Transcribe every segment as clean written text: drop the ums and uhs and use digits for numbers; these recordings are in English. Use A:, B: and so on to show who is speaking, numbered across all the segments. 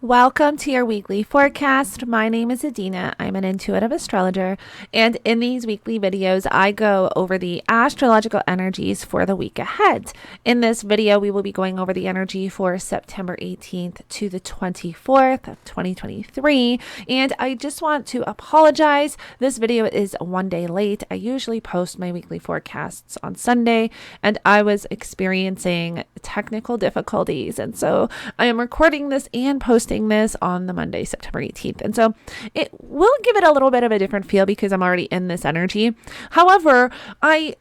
A: Welcome to your weekly forecast. My name is Adina. I'm an intuitive astrologer, and in these weekly videos, I go over the astrological energies for the week ahead. In this video, we will be going over the energy for September 18th to the 24th of 2023, and I just want to apologize. This video is one day late. I usually post my weekly forecasts on Sunday, and I was experiencing technical difficulties, and so I am recording this and posting this on the Monday, September 18th. And so it will give it a little bit of a different feel because I'm already in this energy. However, I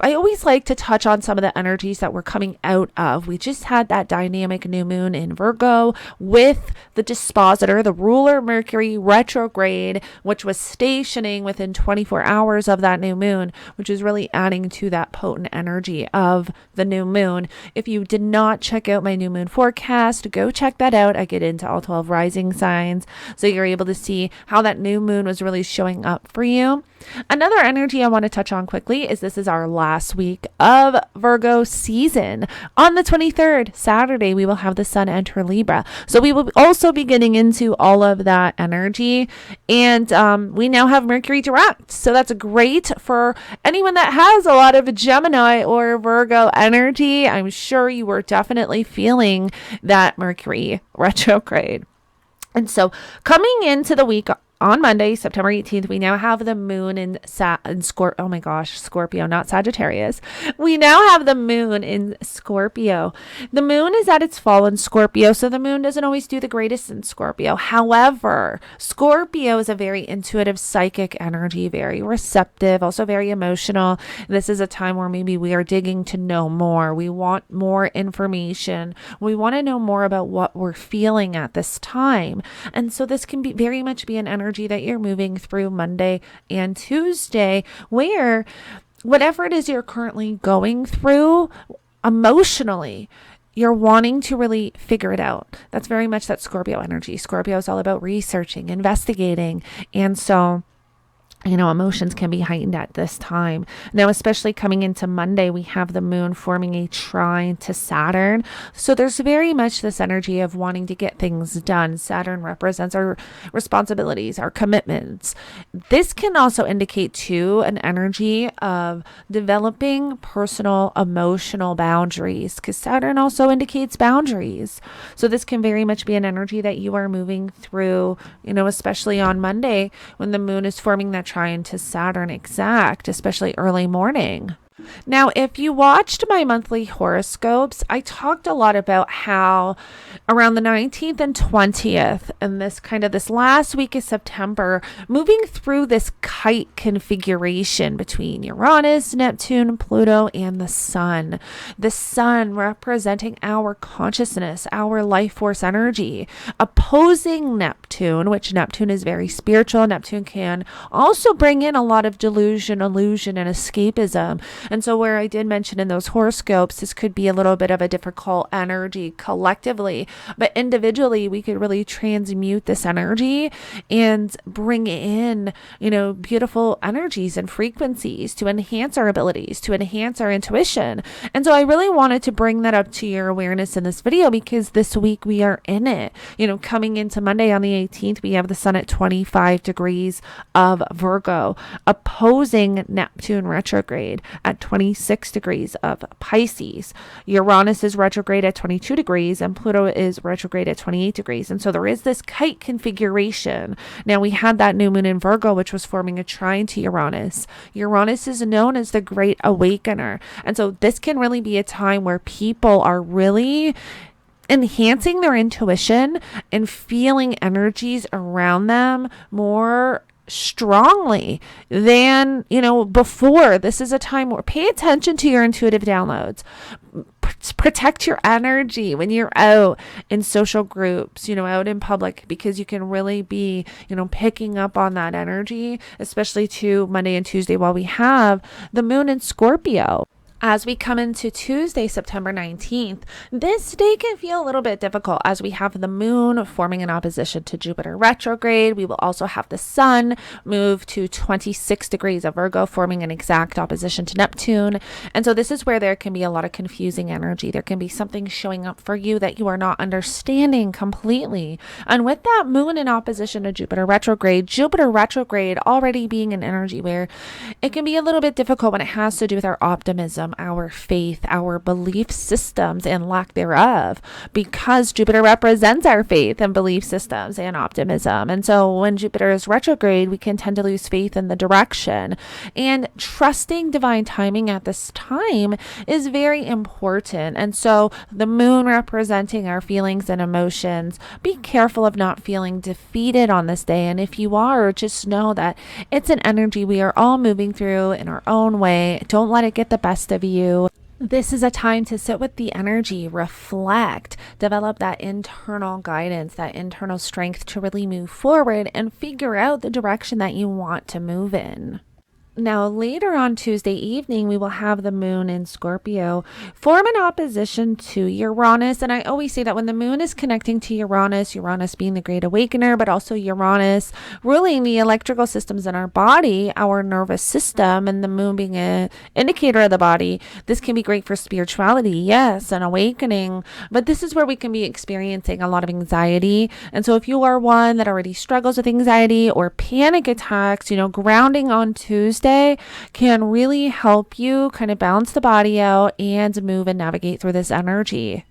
A: always like to touch on some of the energies that we're coming out of. We just had that dynamic new moon in Virgo with the dispositor, the ruler Mercury retrograde, which was stationing within 24 hours of that new moon, which is really adding to that potent energy of the new moon. If you did not check out my new moon forecast, go check that out. I get into all 12 rising signs, so you're able to see how that new moon was really showing up for you. Another energy I want to touch on quickly is this is our last week of Virgo season. On the 23rd, Saturday, we will have the sun enter Libra. So we will also be getting into all of that energy. And we now have Mercury direct. So that's great for anyone that has a lot of Gemini or Virgo energy. I'm sure you were definitely feeling that Mercury retrograde. And so coming into the week on Monday, September 18th, we now have the moon in Scorpio. Oh my gosh, Scorpio, not Sagittarius. We now have the moon in Scorpio. The moon is at its fall in Scorpio, so the moon doesn't always do the greatest in Scorpio. However, Scorpio is a very intuitive, psychic energy, very receptive, also very emotional. This is a time where maybe we are digging to know more. We want more information. We want to know more about what we're feeling at this time. And so this can be very much be an energy that you're moving through Monday and Tuesday, where whatever it is you're currently going through emotionally, you're wanting to really figure it out. That's very much that Scorpio energy. Scorpio is all about researching, investigating. And so emotions can be heightened at this time. Now, especially coming into Monday, we have the moon forming a trine to Saturn. So there's very much this energy of wanting to get things done. Saturn represents our responsibilities, our commitments. This can also indicate too an energy of developing personal emotional boundaries, because Saturn also indicates boundaries. So this can very much be an energy that you are moving through, especially on Monday when the moon is forming that trine to Saturn exact, especially early morning. Now, if you watched my monthly horoscopes, I talked a lot about how around the 19th and 20th and this last week of September, moving through this kite configuration between Uranus, Neptune, Pluto, and the sun. The sun representing our consciousness, our life force energy, opposing Neptune, which Neptune is very spiritual. Neptune can also bring in a lot of delusion, illusion, and escapism. And so where I did mention in those horoscopes, this could be a little bit of a difficult energy collectively, but individually, we could really transmute this energy and bring in, beautiful energies and frequencies to enhance our abilities, to enhance our intuition. And so I really wanted to bring that up to your awareness in this video because this week we are in it. Coming into Monday on the 18th, we have the sun at 25 degrees of Virgo, opposing Neptune retrograde at 26 degrees of Pisces. Uranus is retrograde at 22 degrees and Pluto is retrograde at 28 degrees. And so there is this kite configuration. Now we had that new moon in Virgo, which was forming a trine to Uranus. Uranus is known as the Great Awakener. And so this can really be a time where people are really enhancing their intuition and feeling energies around them more strongly than before. This is a time where pay attention to your intuitive downloads. Protect your energy when you're out in social groups, out in public, because you can really be, picking up on that energy, especially to Monday and Tuesday while we have the moon in Scorpio. As we come into Tuesday, September 19th, this day can feel a little bit difficult as we have the moon forming an opposition to Jupiter retrograde. We will also have the sun move to 26 degrees of Virgo, forming an exact opposition to Neptune. And so this is where there can be a lot of confusing energy. There can be something showing up for you that you are not understanding completely. And with that moon in opposition to Jupiter retrograde already being an energy where it can be a little bit difficult when it has to do with our optimism, our faith, our belief systems and lack thereof, because Jupiter represents our faith and belief systems and optimism. And so when Jupiter is retrograde, we can tend to lose faith in the direction. And trusting divine timing at this time is very important. And so the moon representing our feelings and emotions, be careful of not feeling defeated on this day. And if you are, just know that it's an energy we are all moving through in our own way. Don't let it get the best of you. This is a time to sit with the energy, reflect, develop that internal guidance, that internal strength to really move forward and figure out the direction that you want to move in. Now, later on Tuesday evening, we will have the moon in Scorpio form an opposition to Uranus. And I always say that when the moon is connecting to Uranus being the great awakener, but also Uranus ruling the electrical systems in our body, our nervous system, and the moon being an indicator of the body, this can be great for spirituality, yes, and awakening. But this is where we can be experiencing a lot of anxiety. And so if you are one that already struggles with anxiety or panic attacks, grounding on Tuesday can really help you kind of balance the body out and move and navigate through this energy.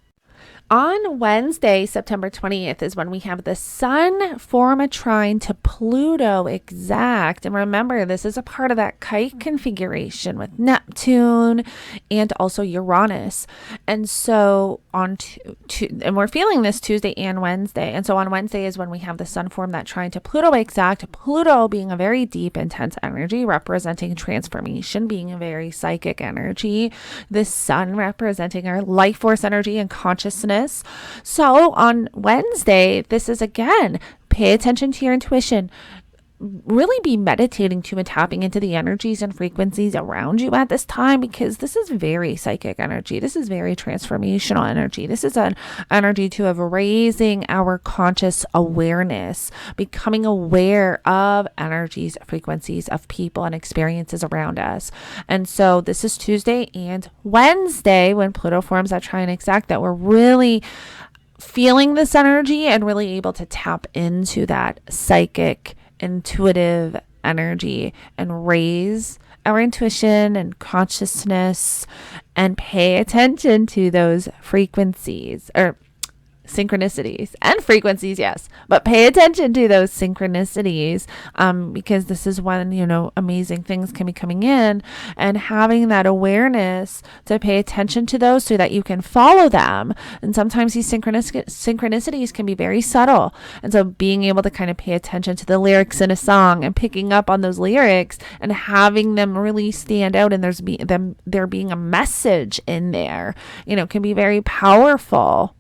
A: On Wednesday, September 20th, is when we have the sun form a trine to Pluto exact. And remember, this is a part of that kite configuration with Neptune and also Uranus. And so and we're feeling this Tuesday and Wednesday. And so on Wednesday is when we have the sun form that trine to Pluto exact. Pluto being a very deep, intense energy representing transformation, being a very psychic energy. The sun representing our life force energy and consciousness. So on Wednesday, this is again, pay attention to your intuition. Really be meditating to and tapping into the energies and frequencies around you at this time, because this is very psychic energy. This is very transformational energy. This is an energy of raising our conscious awareness, becoming aware of energies, frequencies of people and experiences around us. And so this is Tuesday and Wednesday when Pluto forms that trine exact that we're really feeling this energy and really able to tap into that psychic intuitive energy and raise our intuition and consciousness and pay attention to those frequencies or synchronicities and frequencies, yes, but pay attention to those synchronicities because this is when amazing things can be coming in, and having that awareness to pay attention to those so that you can follow them. And sometimes these synchronicities can be very subtle, and so being able to kind of pay attention to the lyrics in a song and picking up on those lyrics and having them really stand out, and there being a message in there can be very powerful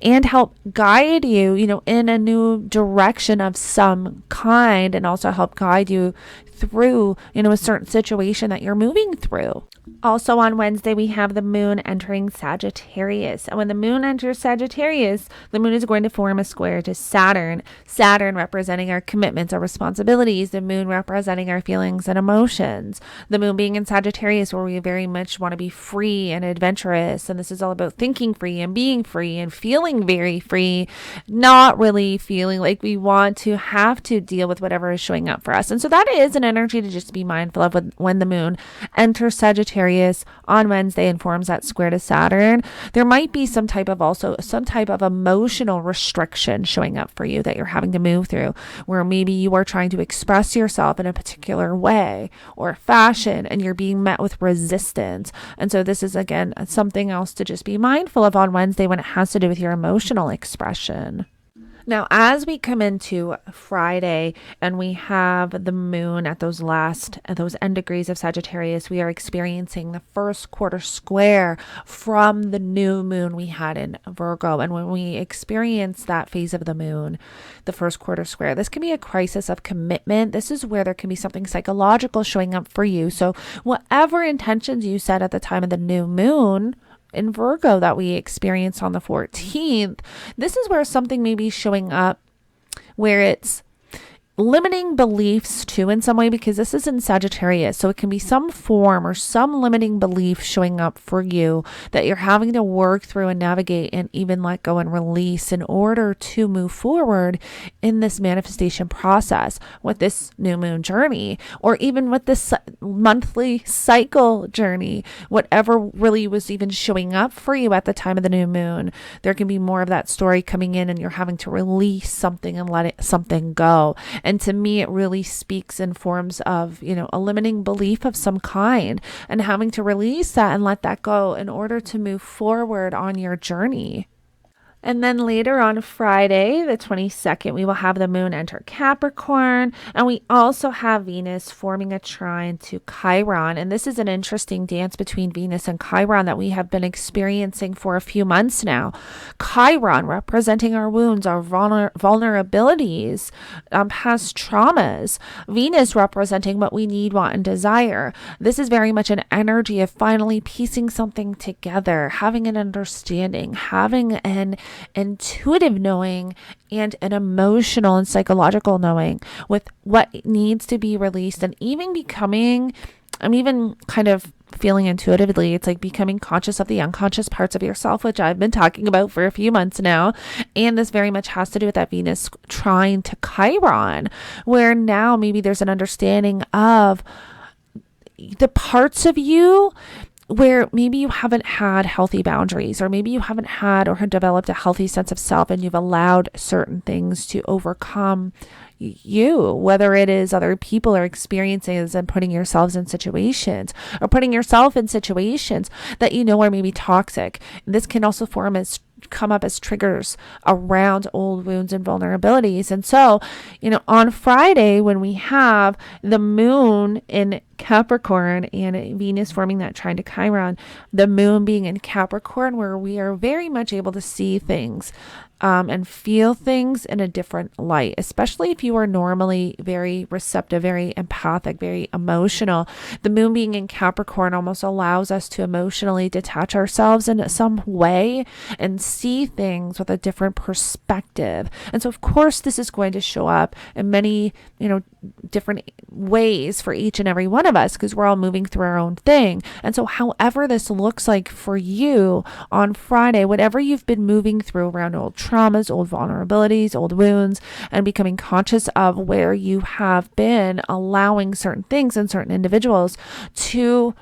A: and help guide you, in a new direction of some kind, and also help guide you through, a certain situation that you're moving through. Also on Wednesday, we have the moon entering Sagittarius. And when the moon enters Sagittarius, the moon is going to form a square to Saturn. Saturn representing our commitments, our responsibilities. The moon representing our feelings and emotions. The moon being in Sagittarius, where we very much want to be free and adventurous. And this is all about thinking free and being free and feeling very free, not really feeling like we want to have to deal with whatever is showing up for us. And so that is an energy to just be mindful of when the moon enters Sagittarius on Wednesday and forms that square to Saturn. There might be some type of emotional restriction showing up for you that you're having to move through, where maybe you are trying to express yourself in a particular way or fashion and you're being met with resistance. And so this is again something else to just be mindful of on Wednesday when it has to do with your emotional expression. Now, as we come into Friday and we have the moon at those end degrees of Sagittarius, we are experiencing the first quarter square from the new moon we had in Virgo. And when we experience that phase of the moon, the first quarter square, this can be a crisis of commitment. This is where there can be something psychological showing up for you. So whatever intentions you set at the time of the new moon in Virgo that we experienced on the 14th, this is where something may be showing up where it's limiting beliefs too in some way, because this is in Sagittarius. So it can be some form or some limiting belief showing up for you that you're having to work through and navigate and even let go and release in order to move forward in this manifestation process with this new moon journey, or even with this monthly cycle journey. Whatever really was even showing up for you at the time of the new moon, there can be more of that story coming in and you're having to release something and let something go. And to me, it really speaks in forms of, a limiting belief of some kind and having to release that and let that go in order to move forward on your journey. And then later on Friday, the 22nd, we will have the moon enter Capricorn. And we also have Venus forming a trine to Chiron. And this is an interesting dance between Venus and Chiron that we have been experiencing for a few months now. Chiron representing our wounds, our vulnerabilities, past traumas. Venus representing what we need, want, and desire. This is very much an energy of finally piecing something together, having an understanding, having an intuitive knowing and an emotional and psychological knowing with what needs to be released, and even I'm even kind of feeling intuitively, it's like becoming conscious of the unconscious parts of yourself, which I've been talking about for a few months now. And this very much has to do with that Venus trine to Chiron, where now maybe there's an understanding of the parts of you where maybe you haven't had healthy boundaries, or maybe you haven't had or have developed a healthy sense of self, and you've allowed certain things to overcome you, whether it is other people or experiences, and putting yourselves in situations or putting yourself in situations that are maybe toxic. This can also come up as triggers around old wounds and vulnerabilities. And so, on Friday, when we have the moon in Capricorn and Venus forming that trine to Chiron, the moon being in Capricorn, where we are very much able to see things and feel things in a different light, especially if you are normally very receptive, very empathic, very emotional. The moon being in Capricorn almost allows us to emotionally detach ourselves in some way and see things with a different perspective. And so, of course, this is going to show up in many, different ways for each and every one of us, because we're all moving through our own thing. And so however this looks like for you on Friday, whatever you've been moving through around old traumas, old vulnerabilities, old wounds, and becoming conscious of where you have been allowing certain things and certain individuals to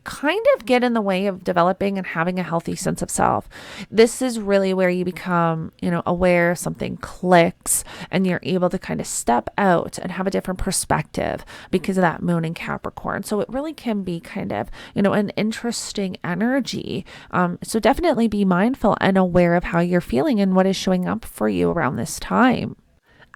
A: kind of get in the way of developing and having a healthy sense of self. This is really where you become, aware something clicks, and you're able to kind of step out and have a different perspective because of that moon in Capricorn. So it really can be kind of, an interesting energy. So definitely be mindful and aware of how you're feeling and what is showing up for you around this time.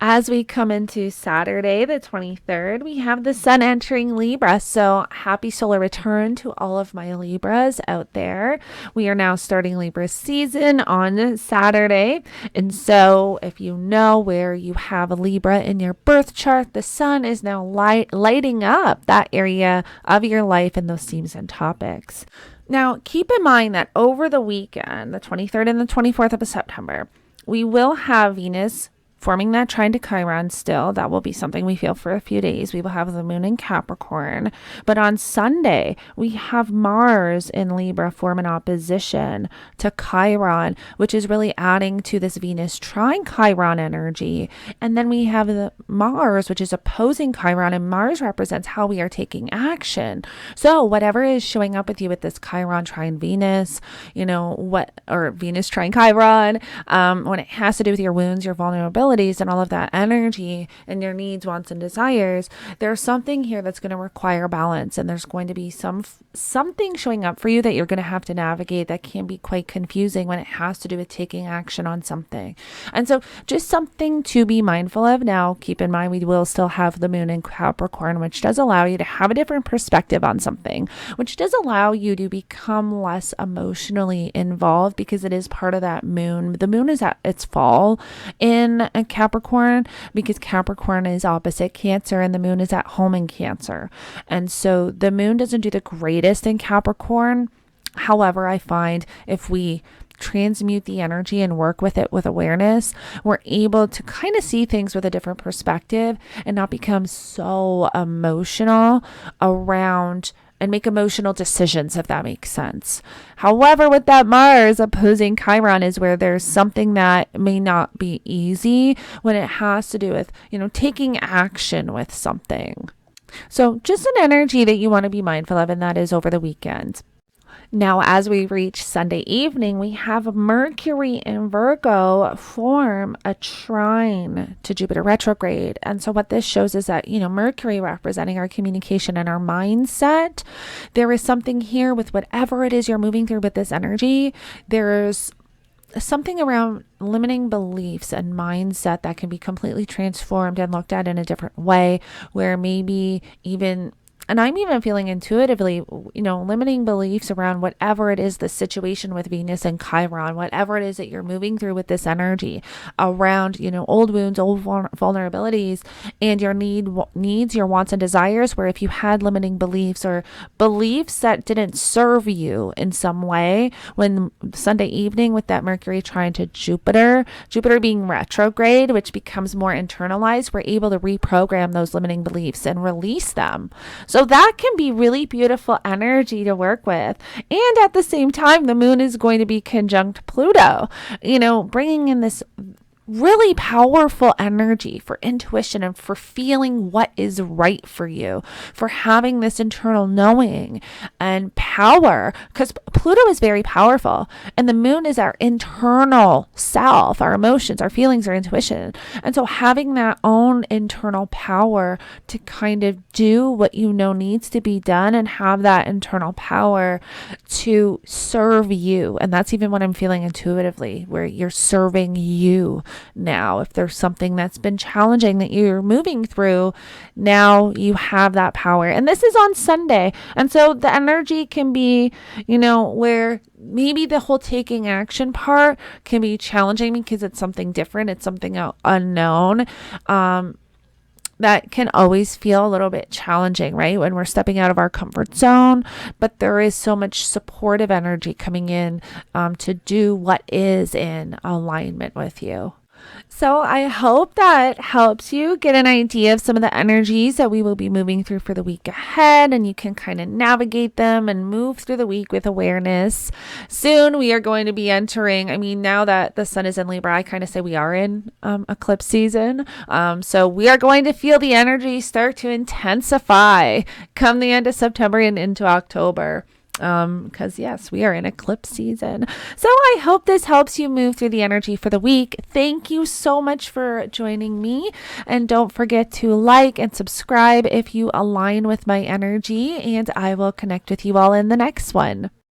A: As we come into Saturday, the 23rd, we have the sun entering Libra. So happy solar return to all of my Libras out there. We are now starting Libra season on Saturday. And so if you know where you have a Libra in your birth chart, the sun is now lighting up that area of your life and those themes and topics. Now, keep in mind that over the weekend, the 23rd and the 24th of September, we will have Venus forming that trine to Chiron still. That will be something we feel for a few days. We will have the moon in Capricorn. But on Sunday, we have Mars in Libra form an opposition to Chiron, which is really adding to this Venus trine Chiron energy. And then we have the Mars, which is opposing Chiron, and Mars represents how we are taking action. So whatever is showing up with you with this Chiron trine Venus, or Venus trine Chiron, when it has to do with your wounds, your vulnerability, vulnerabilities and all of that energy and your needs, wants, and desires, there's something here that's going to require balance. And there's going to be something showing up for you that you're going to have to navigate that can be quite confusing when it has to do with taking action on something. And so just something to be mindful of. Now, keep in mind, we will still have the moon in Capricorn, which does allow you to have a different perspective on something, which does allow you to become less emotionally involved because it is part of that moon. The moon is at its fall in a Capricorn because Capricorn is opposite Cancer and the moon is at home in Cancer. And so the moon doesn't do the greatest in Capricorn. However, I find if we transmute the energy and work with it with awareness, we're able to kind of see things with a different perspective and not become so emotional around and make emotional decisions, if that makes sense. However, with that Mars opposing Chiron is where there's something that may not be easy when it has to do with, taking action with something. So just an energy that you want to be mindful of, and that is over the weekend. Now, as we reach Sunday evening, we have Mercury in Virgo form a trine to Jupiter retrograde. And so what this shows is that, Mercury representing our communication and our mindset, there is something here with whatever it is you're moving through with this energy. There's something around limiting beliefs and mindset that can be completely transformed and looked at in a different way, where maybe even, and I'm even feeling intuitively, limiting beliefs around whatever it is, the situation with Venus and Chiron, whatever it is that you're moving through with this energy around, old wounds, old vulnerabilities, and your needs, your wants and desires, where if you had limiting beliefs or beliefs that didn't serve you in some way, when Sunday evening with that Mercury trine to Jupiter being retrograde, which becomes more internalized, we're able to reprogram those limiting beliefs and release them. So that can be really beautiful energy to work with. And at the same time, the moon is going to be conjunct Pluto, bringing in this really powerful energy for intuition and for feeling what is right for you, for having this internal knowing and power, because Pluto is very powerful and the moon is our internal self, our emotions, our feelings, our intuition. And so having that own internal power to kind of do what needs to be done and have that internal power to serve you. And that's even what I'm feeling intuitively, where you're serving you. Now, if there's something that's been challenging that you're moving through, now you have that power. And this is on Sunday. And so the energy can be, where maybe the whole taking action part can be challenging because it's something different. It's something unknown. That can always feel a little bit challenging, right? When we're stepping out of our comfort zone, but there is so much supportive energy coming in to do what is in alignment with you. So I hope that helps you get an idea of some of the energies that we will be moving through for the week ahead, and you can kind of navigate them and move through the week with awareness. Soon we are going to be entering, now that the sun is in Libra, I kind of say we are in eclipse season. So we are going to feel the energy start to intensify come the end of September and into October. Because yes, we are in eclipse season. So I hope this helps you move through the energy for the week. Thank you so much for joining me. And don't forget to like and subscribe if you align with my energy, and I will connect with you all in the next one.